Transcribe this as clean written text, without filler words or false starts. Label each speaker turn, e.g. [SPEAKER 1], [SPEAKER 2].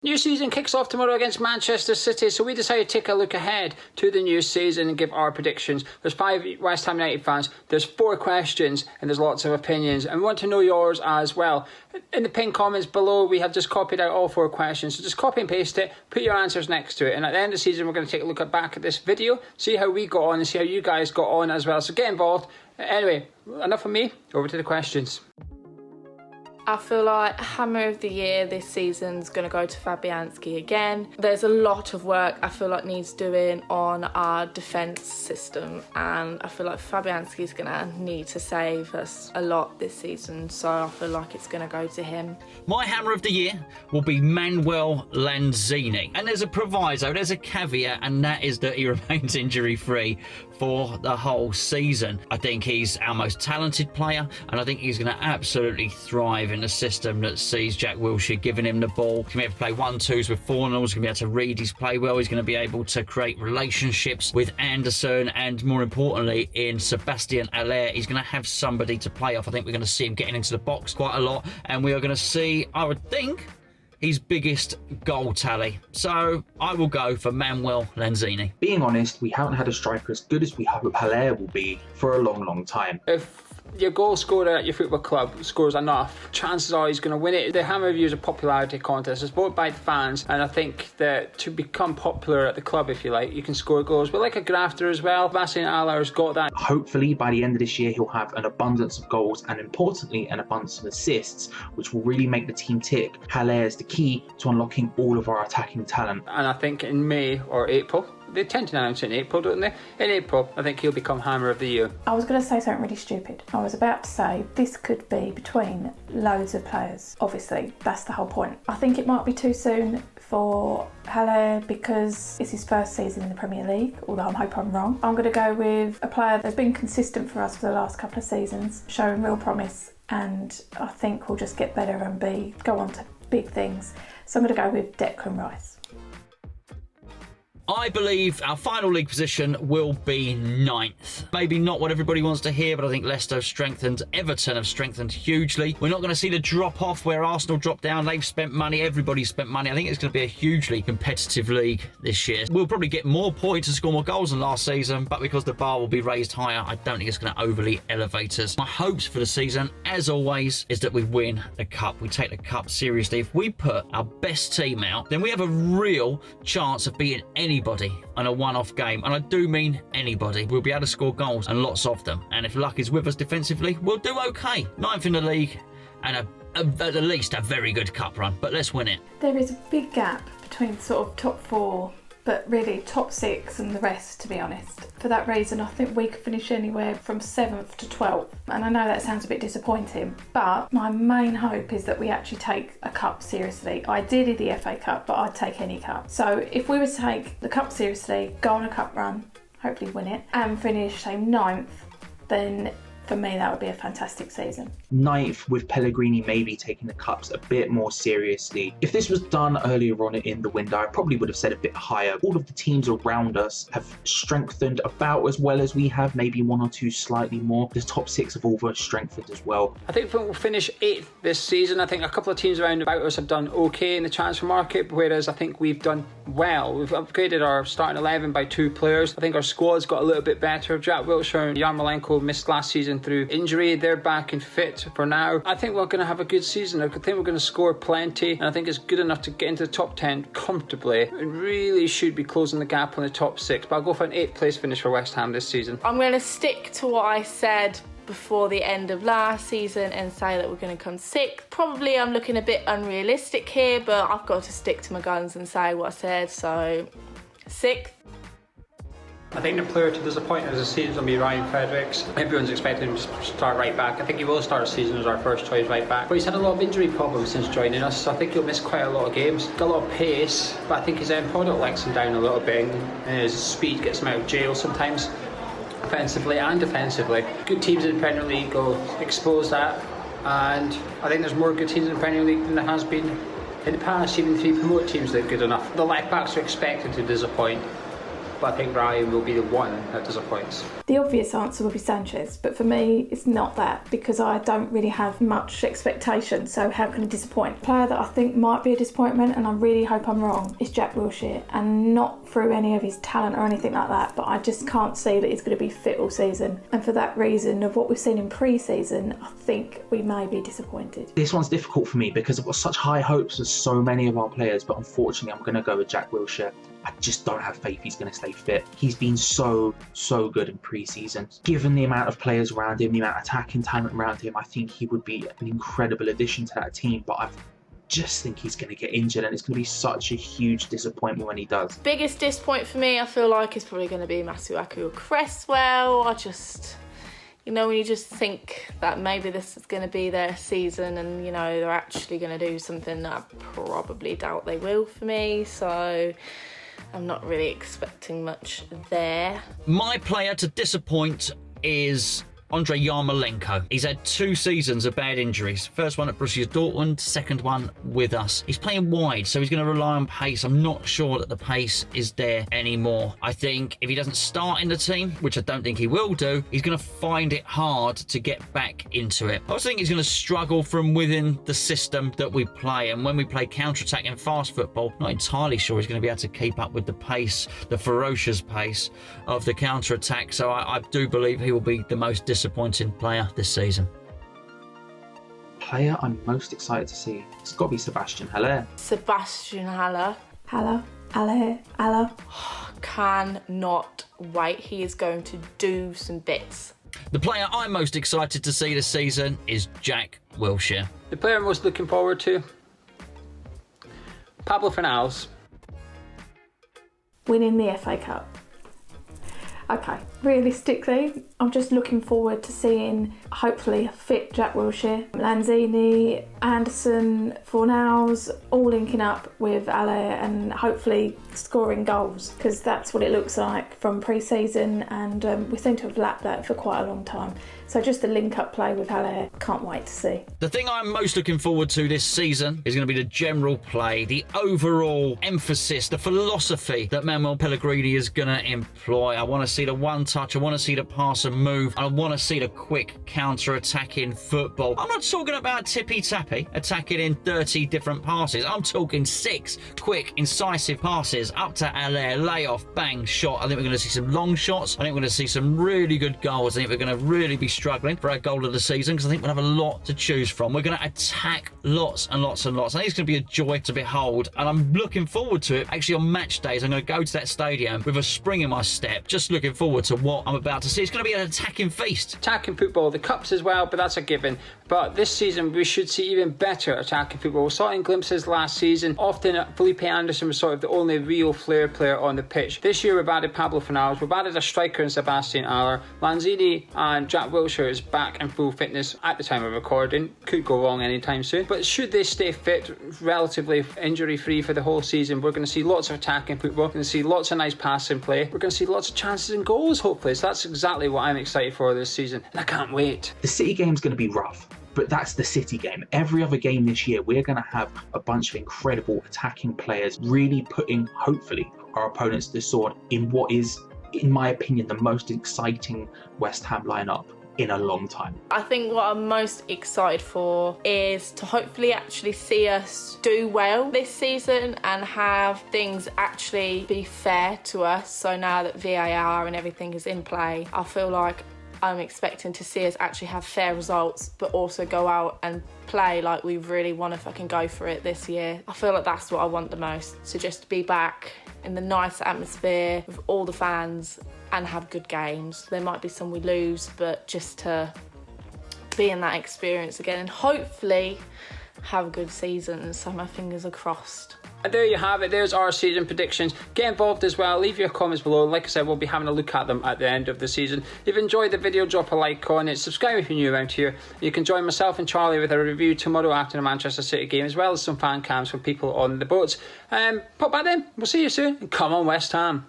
[SPEAKER 1] New season kicks off tomorrow against Manchester City, so we decided to take a look ahead to the new season and give our predictions. There's 5 West Ham United fans, there's 4 questions, and there's lots of opinions, and we want to know yours as well. In the pinned comments below, we have just copied out all 4 questions, so just copy and paste it, put your answers next to it, and at the end of the season we're going to take a look back at this video, see how we got on and see how you guys got on as well, so get involved. Anyway, enough of me, over to the questions.
[SPEAKER 2] I feel like Hammer of the Year this season's going to go to Fabianski again. There's a lot of work I feel like needs doing on our defence system, and I feel like Fabianski's going to need to save us a lot this season, so I feel like it's going to go to him.
[SPEAKER 3] My Hammer of the Year will be Manuel Lanzini. And there's a proviso, there's a caveat, and that is that he remains injury-free for the whole season. I think he's our most talented player, and I think he's going to absolutely thrive in a system that sees Jack Wilshere giving him the ball. He's going to be able to play 1-2s with Fornals, he's going to be able to read his play well, he's going to be able to create relationships with Anderson, and more importantly, in Sebastian Haller, he's going to have somebody to play off. I think we're going to see him getting into the box quite a lot, and we are going to see, I would think, his biggest goal tally. So I will go for Manuel Lanzini.
[SPEAKER 4] Being honest, we haven't had a striker as good as we hope Haller will be for a long, long time.
[SPEAKER 1] If your goal scorer at your football club scores enough, chances are he's going to win it. The Hammer Review is a popularity contest. It's voted by the fans, and I think that to become popular at the club, if you like, you can score goals. But like a grafter as well, Sebastian Haller's got that.
[SPEAKER 4] Hopefully by the end of this year he'll have an abundance of goals and importantly an abundance of assists, which will really make the team tick. Haller is the key to unlocking all of our attacking talent.
[SPEAKER 1] And I think in May or April, they tend to announce it in April, don't they? In April, I think he'll become Hammer of the Year.
[SPEAKER 5] I was going to say something really stupid. I was about to say this could be between loads of players. Obviously, that's the whole point. I think it might be too soon for Haller because it's his first season in the Premier League, although I hope I'm wrong. I'm going to go with a player that's been consistent for us for the last couple of seasons, showing real promise, and I think will just get better and go on to big things. So I'm going to go with Declan Rice.
[SPEAKER 3] I believe our final league position will be 9th. Maybe not what everybody wants to hear, but I think Leicester have strengthened, Everton have strengthened hugely. We're not going to see the drop off where Arsenal dropped down. They've spent money, everybody's spent money. I think it's going to be a hugely competitive league this year. We'll probably get more points and score more goals than last season, but because the bar will be raised higher, I don't think it's going to overly elevate us. My hopes for the season, as always, is that we win the cup. We take the cup seriously. If we put our best team out, then we have a real chance of beating anybody on a one-off game, and I do mean anybody. We'll be able to score goals, and lots of them, and if luck is with us defensively, we'll do okay. 9th in the league and at least a very good cup run, but let's win it.
[SPEAKER 5] There is a big gap between sort of top 4 but really top 6 and the rest, to be honest. For that reason, I think we could finish anywhere from 7th to 12th. And I know that sounds a bit disappointing, but my main hope is that we actually take a cup seriously. Ideally the FA Cup, but I'd take any cup. So if we were to take the cup seriously, go on a cup run, hopefully win it, and finish, say, 9th, then for me that would be a fantastic season.
[SPEAKER 4] 9th, with Pellegrini maybe taking the cups a bit more seriously. If this was done earlier on in the window, I probably would have said a bit higher. All of the teams around us have strengthened about as well as we have, maybe 1 or 2 slightly more. The top 6 have all strengthened as well.
[SPEAKER 1] I think we'll finish 8th this season. I think a couple of teams around about us have done okay in the transfer market, whereas I think we've done well. We've upgraded our starting 11 by 2 players. I think our squad's got a little bit better. Jack Wilshere and Yarmolenko missed last season through injury. They're back and fit for now. I think we're going to have a good season. I think we're going to score plenty, and I think it's good enough to get into the top 10 comfortably. It really should be closing the gap on the top 6, but I'll go for an 8th place finish for West Ham this season.
[SPEAKER 2] I'm going to stick to what I said before the end of last season and say that we're going to come 6th. Probably I'm looking a bit unrealistic here, but I've got to stick to my guns and say what I said, so 6th.
[SPEAKER 1] I think the player to disappoint us this season will be Ryan Fredericks. Everyone's expecting him to start right back. I think he will start the season as our first choice right back. But he's had a lot of injury problems since joining us, so I think he'll miss quite a lot of games. Got a lot of pace, but I think his end product lets him down a little bit, and his speed gets him out of jail sometimes, offensively and defensively. Good teams in the Premier League will expose that, and I think there's more good teams in the Premier League than there has been in the past. Even 3 promoted teams that are good enough. The left backs are expected to disappoint. but I think Ryan will be the one that disappoints.
[SPEAKER 5] The obvious answer would be Sanchez, but for me, it's not that because I don't really have much expectation, so how can he disappoint? A player that I think might be a disappointment, and I really hope I'm wrong, is Jack Wilshere, and not through any of his talent or anything like that, but I just can't see that he's going to be fit all season. And for that reason, of what we've seen in pre-season, I think we may be disappointed.
[SPEAKER 4] This one's difficult for me because I've got such high hopes for so many of our players, but unfortunately I'm going to go with Jack Wilshere. I just don't have faith he's going to stay fit. He's been so good in pre-season. Given the amount of players around him, the amount of attacking talent around him, I think he would be an incredible addition to that team, but I just think he's going to get injured, and it's going to be such a huge disappointment when he does.
[SPEAKER 2] Biggest disappointment for me, I feel like, is probably going to be Masuaku or Cresswell. You know, when you just think that maybe this is going to be their season and, you know, they're actually going to do something that I probably doubt they will for me. So I'm not really expecting much there.
[SPEAKER 3] My player to disappoint is Andrei Yarmolenko. He's had 2 seasons of bad injuries. First one at Borussia Dortmund, second one with us. He's playing wide, so he's going to rely on pace. I'm not sure that the pace is there anymore. I think if he doesn't start in the team, which I don't think he will do, he's going to find it hard to get back into it. I also think he's going to struggle from within the system that we play, and when we play counter-attack and fast football, not entirely sure he's going to be able to keep up with the pace, the ferocious pace of the counter-attack, so I do believe he will be the most disappointing player this season.
[SPEAKER 4] Player I'm most excited to see, it's got to be Sebastian Haller.
[SPEAKER 2] Sebastian Haller.
[SPEAKER 5] Haller.
[SPEAKER 2] Cannot wait. He is going to do some bits.
[SPEAKER 3] The player I'm most excited to see this season is Jack Wilshere.
[SPEAKER 1] The player I'm most looking forward to, Pablo Fornals.
[SPEAKER 5] Winning the FA Cup. Okay, realistically, I'm just looking forward to seeing, hopefully, a fit Jack Wilshere, Lanzini, Anderson, Fornals, all linking up with Ale and hopefully scoring goals, because that's what it looks like from pre-season, and we seem to have lacked that for quite a long time. So just the link-up play with Ale, can't wait to see.
[SPEAKER 3] The thing I'm most looking forward to this season is going to be the general play, the overall emphasis, the philosophy that Manuel Pellegrini is going to employ. I want to see the one-touch, I want to see the pass and move, I want to see the quick counter-attacking football. I'm not talking about tippy-tappy, attacking in 30 different passes. I'm talking 6 quick, incisive passes up to Ale, layoff, bang, shot. I think we're going to see some long shots. I think we're going to see some really good goals. I think we're going to really be struggling for our goal of the season, because I think we'll have a lot to choose from. We're going to attack lots and lots and lots. I think it's going to be a joy to behold, and I'm looking forward to it. Actually, on match days, I'm going to go to that stadium with a spring in my step, just looking forward to what I'm about to see. It's going to be an attacking feast.
[SPEAKER 1] Attacking football, the cups as well, but that's a given. But this season, we should see even better attacking football. We saw it in glimpses last season. Often, Felipe Anderson was sort of the only real flair player on the pitch. This year, we've added Pablo Fornals. We've added a striker in Sebastian Haller. Lanzini and Jack Wilshere is back in full fitness at the time of recording. Could go wrong anytime soon. But should they stay fit, relatively injury-free for the whole season, we're going to see lots of attacking football. We're going to see lots of nice passing play. We're going to see lots of chances and goals, hopefully. So that's exactly what I'm excited for this season. And I can't wait.
[SPEAKER 4] The City game's going to be rough, but that's the City game. Every other game this year, we're going to have a bunch of incredible attacking players really putting, hopefully, our opponents to the sword in what is, in my opinion, the most exciting West Ham lineup in a long time.
[SPEAKER 2] I think what I'm most excited for is to hopefully actually see us do well this season and have things actually be fair to us. So now that VAR and everything is in play, I feel like I'm expecting to see us actually have fair results, but also go out and play like we really want to fucking go for it this year. I feel like that's what I want the most. So just to be back in the nice atmosphere with all the fans and have good games. There might be some we lose, but just to be in that experience again and hopefully have a good season. So my fingers are crossed.
[SPEAKER 1] And there you have it. There's our season predictions. Get involved as well. Leave your comments below. Like I said, we'll be having a look at them at the end of the season. If you enjoyed the video, drop a like on it. Subscribe if you're new around here. You can join myself and Charlie with a review tomorrow after the Manchester City game, as well as some fan cams from people on the boats. Pop back then. We'll see you soon. And come on, West Ham.